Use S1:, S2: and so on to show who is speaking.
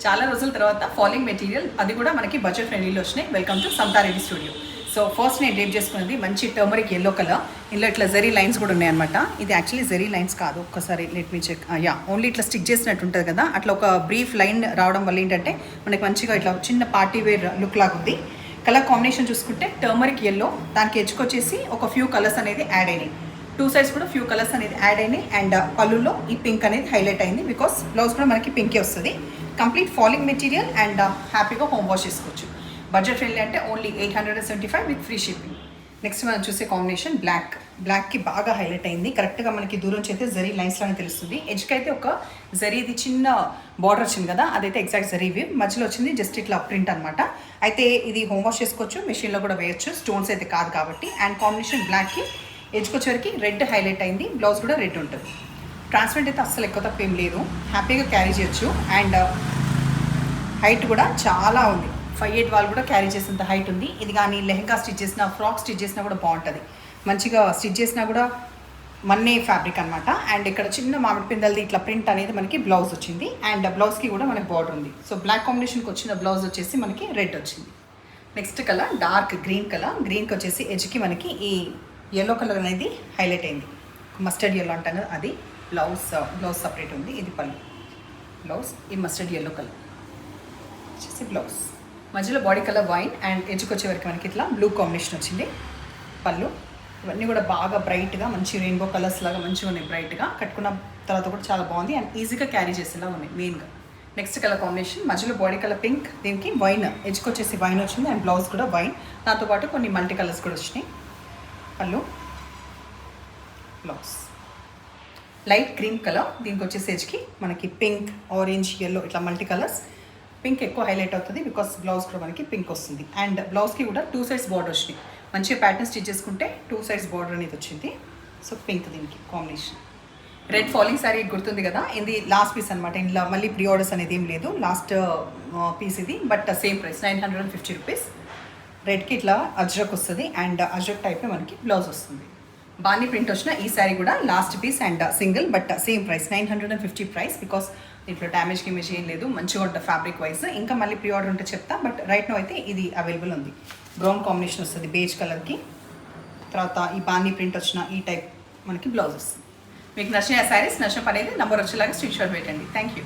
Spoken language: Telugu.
S1: చాలా రోజుల తర్వాత ఫాలింగ్ మెటీరియల్, అది కూడా మనకి బడ్జెట్ ఫ్రెండ్లీలో వచ్చినాయి. Welcome to Samatha Reddy studio. So first నేను డ్రేప్ చేసుకున్నది మంచి టర్మరిక్ ఎల్లో కలర్. ఇందులో ఇట్లా జరీ లైన్స్ కూడా ఉన్నాయన్నమాట. ఇది యాక్చువల్లీ జరీ లైన్స్ కాదు, ఒక్కసారి లెట్ మీ చెక్. ఓన్లీ ఇట్లా స్టిక్ చేసినట్టు ఉంటుంది కదా, అట్లా ఒక బ్రీఫ్ లైన్ రావడం వల్ల ఏంటంటే మనకి మంచిగా ఇట్లా చిన్న పార్టీ వేర్ లుక్ లాగా ఉంది. కలర్ కాంబినేషన్ చూసుకుంటే టర్మరిక్ ఎల్లో, దానికి ఎడ్జ్కొచ్చేసి ఒక ఫ్యూ కలర్స్ అనేది యాడ్ అయినాయి. టూ సైడ్స్ కూడా ఫ్యూ కలర్స్ అనేది యాడ్ అయినాయి. అండ్ పళ్ళులో ఈ పింక్ అనేది హైలైట్ అయింది, బికాస్ బ్లౌజ్ కూడా మనకి పింకే వస్తుంది. కంప్లీట్ ఫాలింగ్ మెటీరియల్ అండ్ హ్యాపీగా హోమ్ వాష్ చేసుకోవచ్చు. బడ్జెట్ ఫ్రెండ్లీ అంటే only 875 with free shipping. Next మనం చూసే కాంబినేషన్ బ్లాక్కి బాగా హైలైట్ అయింది. కరెక్ట్గా మనకి దూరం నుంచి అయితే జరీ లైన్స్ లానే తెలుస్తుంది. ఎడ్జ్కి అయితే ఒక జరీది చిన్న బార్డర్ వచ్చింది కదా, అదైతే ఎగ్జాక్ట్ జరీ వేవ్. మధ్యలో వచ్చింది జస్ట్ ఇట్లా ప్రింట్ అనమాట. అయితే ఇది హోమ్ వాష్ చేసుకోవచ్చు, మెషిన్లో కూడా వేయచ్చు, స్టోన్స్ అయితే కాదు కాబట్టి. అండ్ కాంబినేషన్ బ్లాక్కి ఎడ్జ్కొచ్చేవరకు రెడ్ హైలైట్ అయింది. బ్లౌజ్ కూడా రెడ్ ఉంటుంది. ట్రాన్స్పరెంట్ అయితే అస్సలు ఎక్కువ తప్ప ఏం లేదు, హ్యాపీగా క్యారీ చేయొచ్చు. అండ్ హైట్ కూడా చాలా ఉంది, 5'8" వాళ్ళు కూడా క్యారీ చేసేంత హైట్ ఉంది. ఇది కానీ లెహంగా స్టిచ్ చేసినా, ఫ్రాక్ స్టిచ్ చేసినా కూడా బాగుంటుంది. మంచిగా స్టిచ్ చేసినా కూడా మన్నే ఫ్యాబ్రిక్ అనమాట. అండ్ ఇక్కడ చిన్న మామిడి పిందలది ఇట్లా ప్రింట్ అనేది మనకి బ్లౌజ్ వచ్చింది. అండ్ బ్లౌజ్కి కూడా మనకి బార్డర్ ఉంది. సో బ్లాక్ కాంబినేషన్కి వచ్చిన బ్లౌజ్ వచ్చేసి మనకి రెడ్ వచ్చింది. Next colour dark green colour. గ్రీన్కి వచ్చేసి ఎడ్జ్కి మనకి ఈ ఎల్లో కలర్ అనేది హైలైట్ అయింది. మస్టర్డ్ ఎల్లో అంటాను, అది బ్లౌజ్ సపరేట్ ఉంది. ఇది పళ్ళు, బ్లౌజ్ ఈ మస్టర్డ్ ఎల్లో కలర్ వచ్చేసి బ్లౌజ్. మధ్యలో బాడీ కలర్ వైన్ అండ్ ఎడ్జ్కి వచ్చే వరకు మనకి ఇట్లా బ్లూ కాంబినేషన్ వచ్చింది. పళ్ళు ఇవన్నీ కూడా బాగా బ్రైట్గా మంచి రెయిన్బో కలర్స్ లాగా మంచిగా ఉన్నాయి. బ్రైట్గా కట్టుకున్న తర్వాత కూడా చాలా బాగుంది అండ్ ఈజీగా క్యారీ చేసేలా ఉన్నాయి మెయిన్గా. నెక్స్ట్ కలర్ కాంబినేషన్ మధ్యలో బాడీ కలర్ పింక్, దీనికి వైన్, ఎడ్జ్కి వచ్చేసి వైన్ వచ్చింది అండ్ బ్లౌజ్ కూడా వైన్. దాంతోపాటు కొన్ని మల్టీ కలర్స్ కూడా వచ్చినాయి. పళ్ళు, బ్లౌజ్ లైట్ గ్రీన్ కలర్, దీనికి వచ్చేసి ఎడ్జ్కి మనకి పింక్, ఆరెంజ్, ఎల్లో ఇట్లా మల్టీ కలర్స్. పింక్ ఎక్కువ హైలైట్ అవుతుంది బికాస్ బ్లౌజ్ కూడా మనకి పింక్ వస్తుంది. అండ్ బ్లౌజ్కి కూడా 2 సైడ్స్ బార్డర్ వచ్చినాయి. మంచిగా ప్యాటర్న్ స్టిచ్ చేసుకుంటే 2 సైడ్స్ బార్డర్ అనేది వచ్చింది. సో పింక్ దీనికి కాంబినేషన్. రెడ్ ఫాలింగ్ శారీ గుర్తుంది కదా, ఇది లాస్ట్ పీస్ అనమాట. ఇందులో మళ్ళీ ప్రీ ఆర్డర్స్ అనేది ఏం లేదు, లాస్ట్ పీస్ ఇది. But same price 950 rupees. రెడ్కి ఇట్లా అజ్రక్ వస్తుంది అండ్ అజ్రక్ టైప్లో మనకి బ్లౌజ్ వస్తుంది. బానీ ప్రింట్ వచ్చిన ఈ శారీ కూడా last piece and single, but same price 950 price. Because దీంట్లో డ్యామేజ్ గిమేజ్ ఏం లేదు, మంచిగా ఉంటుంది ఫ్యాబ్రిక్ వైజ్. ఇంకా మళ్ళీ ప్రీ ఆర్డర్ ఉంటే చెప్తా, బట్ రైట్ నో అయితే ఇది అవైలబుల్ ఉంది. బ్రౌన్ కాంబినేషన్ వస్తుంది బేజ్ కలర్కి. తర్వాత ఈ బానీ ప్రింట్ వచ్చిన ఈ టైప్ మనకి బ్లౌజ్ వస్తుంది. మీకు నచ్చిన శారీస్, నచ్చిన పని అయితే నంబర్ వచ్చేలాగా స్క్రీన్ షాట్ పెట్టండి. Thank you.